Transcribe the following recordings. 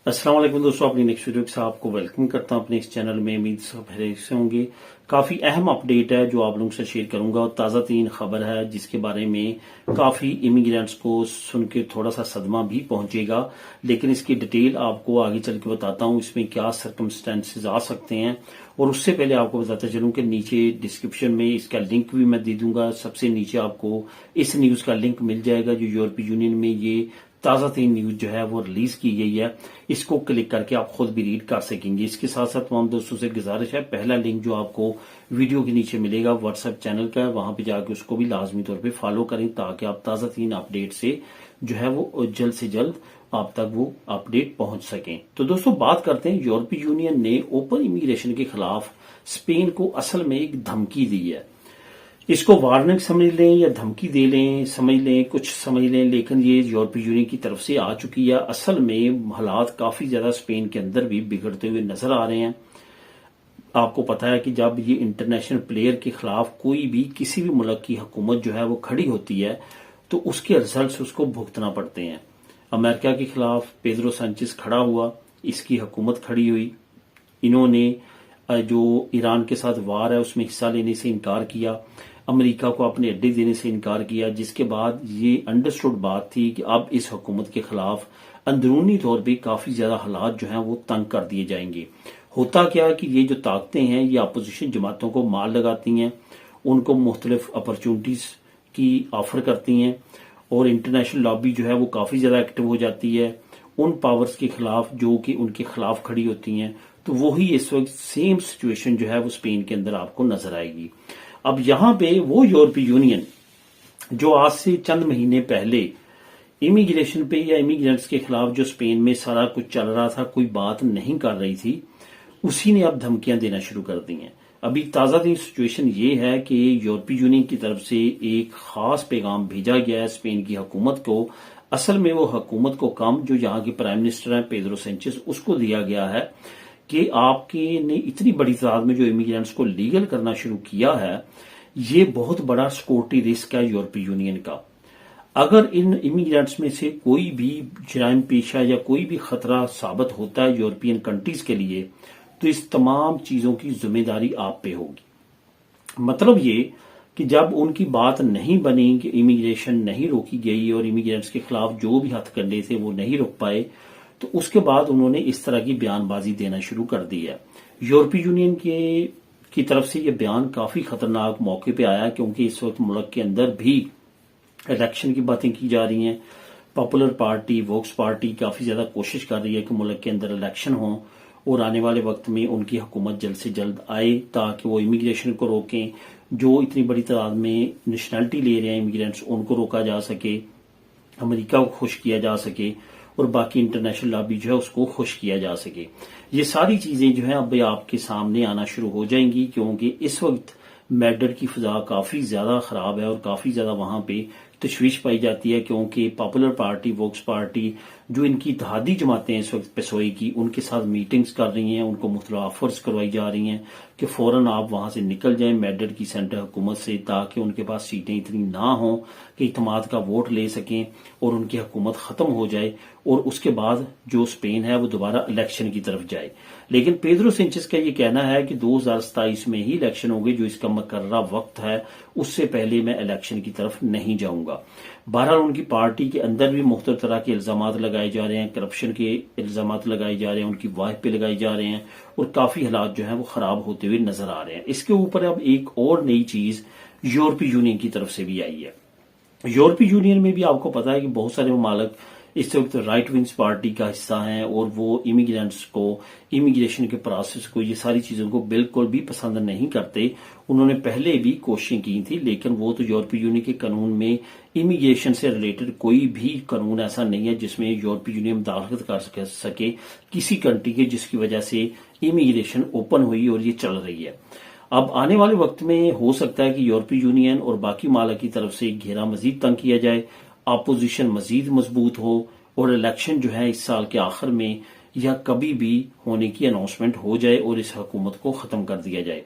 अस्सलाम वालेकुम दोस्तों, अपनी नेक्स्ट वीडियो के साथ आपको वेलकम करता हूं अपने इस चैनल में। उम्मीद सब खैरियत से होंगे। काफी अहम अपडेट है जो आप लोगों से शेयर करूंगा और ताज़ा तीन खबर है जिसके बारे में काफी इमिग्रेंट्स को सुन के थोड़ा सा सदमा भी पहुंचेगा, लेकिन इसकी डिटेल आपको आगे चल के बताता हूं इसमें क्या सर्कमस्टेंसेज आ सकते हैं। और उससे पहले आपको बताता चलूं कि नीचे डिस्क्रिप्शन में इसका लिंक भी मैं दे दूंगा। सबसे नीचे आपको इस न्यूज का लिंक मिल जाएगा जो यूरोपीय यूनियन में ये ताज़ा तीन न्यूज जो है वो रिलीज की गई है। इसको क्लिक करके आप खुद भी रीड कर सकेंगे। इसके साथ साथ तमाम दोस्तों से गुजारिश है, पहला लिंक जो आपको वीडियो के नीचे मिलेगा व्हाट्सएप चैनल का है, वहां पे जाके उसको भी लाजमी तौर पे फॉलो करें ताकि आप ताज़ा तीन अपडेट से जो है वो जल्द से जल्द आप तक वो अपडेट पहुंच सकें। तो दोस्तों बात करते हैं, यूरोपीय यूनियन ने ओपन इमिग्रेशन के खिलाफ स्पेन को असल में एक धमकी दी है। इसको वार्निंग समझ लें या धमकी दे लें, समझ लें, कुछ समझ लें, लेकिन ये यूरोपीय यूनियन की तरफ से आ चुकी है। असल में हालात काफी ज्यादा स्पेन के अंदर भी बिगड़ते हुए नजर आ रहे हैं। आपको पता है कि जब ये इंटरनेशनल प्लेयर के खिलाफ कोई भी किसी भी मुल्क की हुकूमत जो है वो खड़ी होती है तो उसके रिजल्ट उसको भुगतना पड़ते हैं। अमेरिका के खिलाफ पेड्रो सांचेज खड़ा हुआ, इसकी हुकूमत खड़ी हुई। इन्होंने जो ईरान के साथ वार है उसमें हिस्सा लेने से इनकार किया, अमेरिका को अपने अड्डे देने से इनकार किया, जिसके बाद ये अंडरस्टूड बात थी कि अब इस हुकूमत के खिलाफ अंदरूनी तौर पे काफी ज्यादा हालात जो हैं वो तंग कर दिए जाएंगे। होता क्या है कि ये जो ताकतें हैं ये अपोजिशन जमातों को मार लगाती हैं, उनको मुख्तलिफ अपॉर्चुनिटीज की ऑफर करती हैं और इंटरनेशनल लॉबी जो है वो काफी ज्यादा एक्टिव हो जाती है उन पावर्स के खिलाफ जो कि उनके खिलाफ खड़ी होती हैं। तो वही इस वक्त सेम सिचुएशन जो है वो स्पेन के अंदर आपको नजर आएगी। अब यहां पे वो यूरोपीय यूनियन जो आज से चंद महीने पहले इमिग्रेशन पे या इमिग्रेंट्स के खिलाफ जो स्पेन में सारा कुछ चल रहा था, कोई बात नहीं कर रही थी, उसी ने अब धमकियां देना शुरू कर दी हैं। अभी ताजा दिन सिचुएशन ये है कि यूरोपीय यूनियन की तरफ से एक खास पैगाम भेजा गया है स्पेन की हुकूमत को। असल में वो हुकूमत को काम जो यहाँ के प्राइम मिनिस्टर हैं पेड्रो सांचेज, उसको दिया गया है कि आपके ने इतनी बड़ी तादाद में जो इमिग्रेंट्स को लीगल करना शुरू किया है, ये बहुत बड़ा सिक्योरिटी रिस्क है यूरोपीय यूनियन का। अगर इन इमिग्रेंट्स में से कोई भी जराइम पेशा या कोई भी खतरा साबित होता है यूरोपियन कंट्रीज के लिए, तो इस तमाम चीजों की जिम्मेदारी आप पे होगी। मतलब ये कि जब उनकी बात नहीं बनी कि इमिग्रेशन नहीं रोकी गई और इमिग्रेंट्स के खिलाफ जो भी हथकंडे थे वो नहीं रोक पाए, तो उसके बाद उन्होंने इस तरह की बयानबाजी देना शुरू कर दी है। यूरोपीय यूनियन की तरफ से यह बयान काफी खतरनाक मौके पे आया क्योंकि इस वक्त मुल्क के अंदर भी इलेक्शन की बातें की जा रही हैं। पॉपुलर पार्टी, वोक्स पार्टी काफी ज्यादा कोशिश कर रही है कि मुल्क के अंदर इलेक्शन हो और आने वाले वक्त में उनकी हुकूमत जल्द से जल्द आए ताकि वो इमिग्रेशन को रोकें। जो इतनी बड़ी तादाद में नेशनैलिटी ले रहे हैं इमिग्रेंट्स, उनको रोका जा सके, अमेरिका को खुश किया जा सके और बाकी इंटरनेशनल लॉबी जो है उसको खुश किया जा सके। ये सारी चीजें जो है अब आपके सामने आना शुरू हो जाएंगी क्योंकि इस वक्त मैडर की फिजा काफी ज्यादा खराब है और काफी ज्यादा वहां पे तशवीश पाई जाती है क्योंकि पॉपुलर पार्टी, वोक्स पार्टी जो इनकी इत्तेहादी जमातें हैं इस वक्त पेसोई की, उनके साथ मीटिंग्स कर रही हैं, उनको मुख्तलिफ ऑफर्स करवाई जा रही हैं कि फौरन आप वहां से निकल जाएं मैडर की सेंटर हुकूमत से, ताकि उनके पास सीटें इतनी ना हो कि इत्तेमाद का वोट ले सकें और उनकी हुकूमत खत्म हो जाए और उसके बाद जो स्पेन है वो दोबारा इलेक्शन की तरफ जाए। लेकिन पेड्रो सांचेज का ये कहना है कि 2027 में ही इलेक्शन होंगे, जो इसका मुकर्ररा वक्त है, उससे पहले मैं इलेक्शन की तरफ नहीं जाऊंगा। बहरहाल उनकी पार्टी के अंदर भी मुख्तलिफ तरह के इल्जामात लगाए जा रहे हैं, करप्शन के इल्जामात लगाए जा रहे हैं, उनकी वाह पे लगाए जा रहे हैं और काफी हालात जो है वो खराब होते हुए नजर आ रहे हैं। इसके ऊपर अब एक और नई चीज यूरोपीय यूनियन की तरफ से भी आई है। यूरोपीय यूनियन में भी आपको पता है कि बहुत सारे ममालिक इस वक्त राइट विंग्स पार्टी का हिस्सा हैं और वो इमिग्रेंट्स को, इमिग्रेशन के प्रोसेस को, ये सारी चीजों को बिल्कुल भी पसंद नहीं करते। उन्होंने पहले भी कोशिशें की थी लेकिन वो तो यूरोपीय यूनियन के कानून में इमिग्रेशन से रिलेटेड कोई भी कानून ऐसा नहीं है जिसमें यूरोपीय यूनियन मुदाखलत कर सके किसी कंट्री के जिसकी वजह से इमिग्रेशन ओपन हुई और ये चल रही है। अब आने वाले वक्त में हो सकता है कि यूरोपीय यूनियन और बाकी मालिक की तरफ से घेरा मजीद तंग किया जाए, अपोजिशन मजीद मजबूत हो और इलेक्शन जो है इस साल के आखिर में या कभी भी होने की अनाउंसमेंट हो जाए और इस हुकूमत को खत्म कर दिया जाए।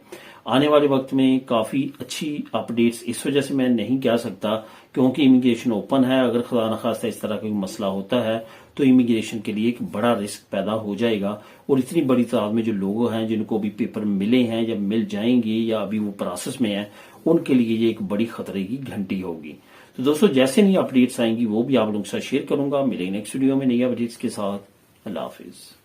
آنے والے وقت میں کافی اچھی اپڈیٹس اس وجہ سے میں نہیں کہہ سکتا کیونکہ امیگریشن اوپن ہے. اگر خدا نخواستہ اس طرح کا کوئی مسئلہ ہوتا ہے تو امیگریشن کے لیے ایک بڑا رسک پیدا ہو جائے گا, اور اتنی بڑی تعداد میں جو لوگ ہیں جن کو ابھی پیپر ملے ہیں یا مل جائیں گے یا ابھی وہ پروسیس میں ہیں, ان کے لیے یہ ایک بڑی خطرے کی گھنٹی ہوگی. تو دوستو جیسے نئی اپڈیٹس آئیں گی وہ بھی آپ لوگوں کے ساتھ شیئر کروں گا. ملیں گے نیکسٹ ویڈیو میں نئی اپڈیٹس کے ساتھ. اللہ حافظ.